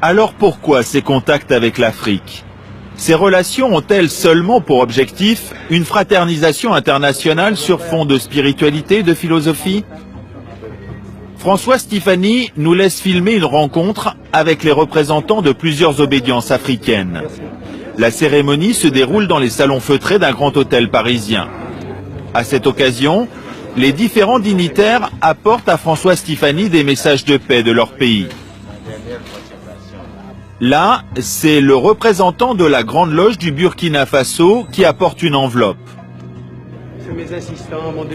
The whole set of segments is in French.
Alors pourquoi ces contacts avec l'Afrique? Ces relations ont-elles seulement pour objectif une fraternisation internationale sur fond de spiritualité et de philosophie? François Stéphanie nous laisse filmer une rencontre avec les représentants de plusieurs obédiences africaines. La cérémonie se déroule dans les salons feutrés d'un grand hôtel parisien. À cette occasion, les différents dignitaires apportent à François Stéphanie des messages de paix de leur pays. Là, c'est le représentant de la Grande Loge du Burkina Faso qui apporte une enveloppe.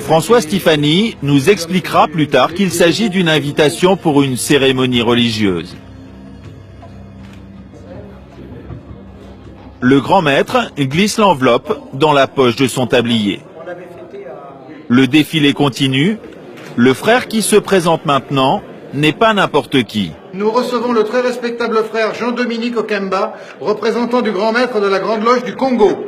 François Stéphanie nous expliquera plus tard qu'il s'agit d'une invitation pour une cérémonie religieuse. Le grand maître glisse l'enveloppe dans la poche de son tablier. Le défilé continue. Le frère qui se présente maintenant n'est pas n'importe qui. Nous recevons le très respectable frère Jean-Dominique Okemba, représentant du grand maître de la Grande Loge du Congo.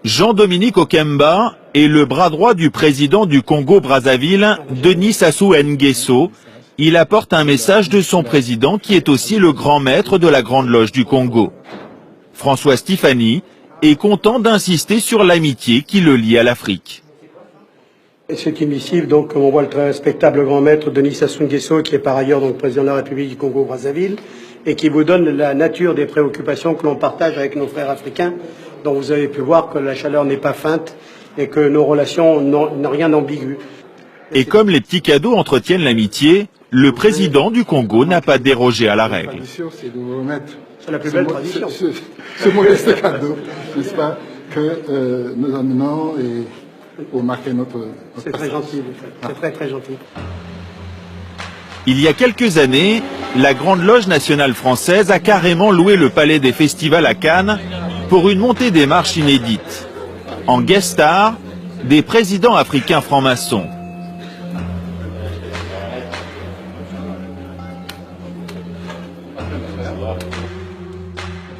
Jean-Dominique Okemba est le bras droit du président du Congo-Brazzaville, Denis Sassou Nguesso. Il apporte un message de son président qui est aussi le grand maître de la Grande Loge du Congo. François Stéphanie est content d'insister sur l'amitié qui le lie à l'Afrique. C'est une missive, donc, comme on voit le très respectable grand maître Denis Sassou Nguesso, qui est par ailleurs donc président de la République du Congo-Brazzaville, et qui vous donne la nature des préoccupations que l'on partage avec nos frères africains, dont vous avez pu voir que la chaleur n'est pas feinte et que nos relations n'ont rien d'ambigu. Et comme les petits cadeaux entretiennent l'amitié, le président du Congo n'a pas dérogé à la règle. C'est la plus belle tradition. Ce modeste cadeau, j'espère que nous amenons et pour marquer notre C'est très gentil, c'est très très gentil. Il y a quelques années, la Grande Loge nationale française a carrément loué le palais des festivals à Cannes pour une montée des marches inédite. En guest star, des présidents africains francs-maçons.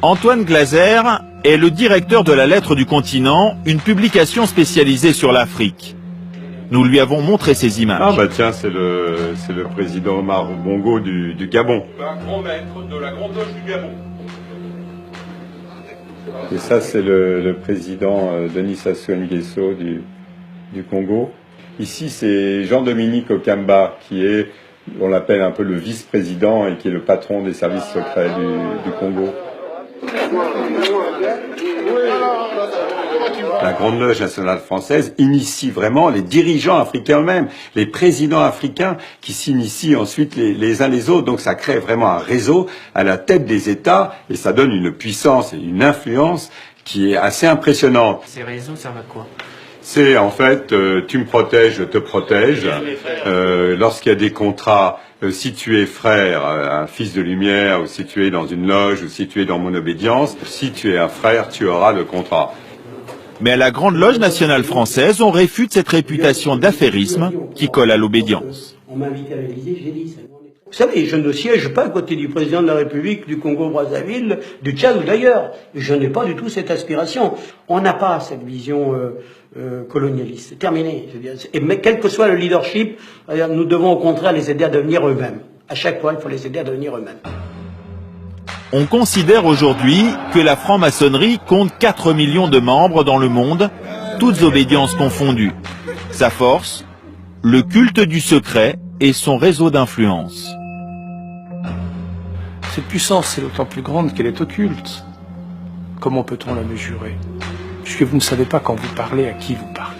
Antoine Glaser est le directeur de la Lettre du Continent, une publication spécialisée sur l'Afrique. Nous lui avons montré ces images. Ah bah tiens, c'est le président Omar Bongo du Gabon. Un grand maître de la Grande Loge du Gabon. Et ça, c'est le président Denis Sassou Nguesso du Congo. Ici, c'est Jean-Dominique Okemba, qui est, on l'appelle un peu le vice-président et qui est le patron des services secrets du Congo. La Grande Loge nationale française initie vraiment les dirigeants africains eux-mêmes, les présidents africains qui s'initient ensuite les uns les autres. Donc ça crée vraiment un réseau à la tête des États et ça donne une puissance et une influence qui est assez impressionnante. Ces réseaux servent à quoi? C'est en fait, tu me protèges, je te protège. Lorsqu'il y a des contrats, si tu es frère, un fils de lumière, ou si tu es dans une loge, ou si tu es dans mon obédience, si tu es un frère, tu auras le contrat. Mais à la Grande Loge nationale française, on réfute cette réputation d'affairisme qui colle à l'obédience. On m'a invité à l'Élysée, j'ai dit ça. Vous savez, je ne siège pas à côté du président de la République du Congo-Brazzaville, du Tchad ou d'ailleurs. Je n'ai pas du tout cette aspiration. On n'a pas cette vision colonialiste. C'est terminé. Je veux dire. Mais quel que soit le leadership, nous devons au contraire les aider à devenir eux-mêmes. À chaque fois, il faut les aider à devenir eux-mêmes. On considère aujourd'hui que la franc-maçonnerie compte 4 millions de membres dans le monde, toutes obédiences confondues. Sa force, le culte du secret et son réseau d'influence. Cette puissance est d'autant plus grande qu'elle est occulte. Comment peut-on la mesurer? Puisque vous ne savez pas quand vous parlez à qui vous parlez.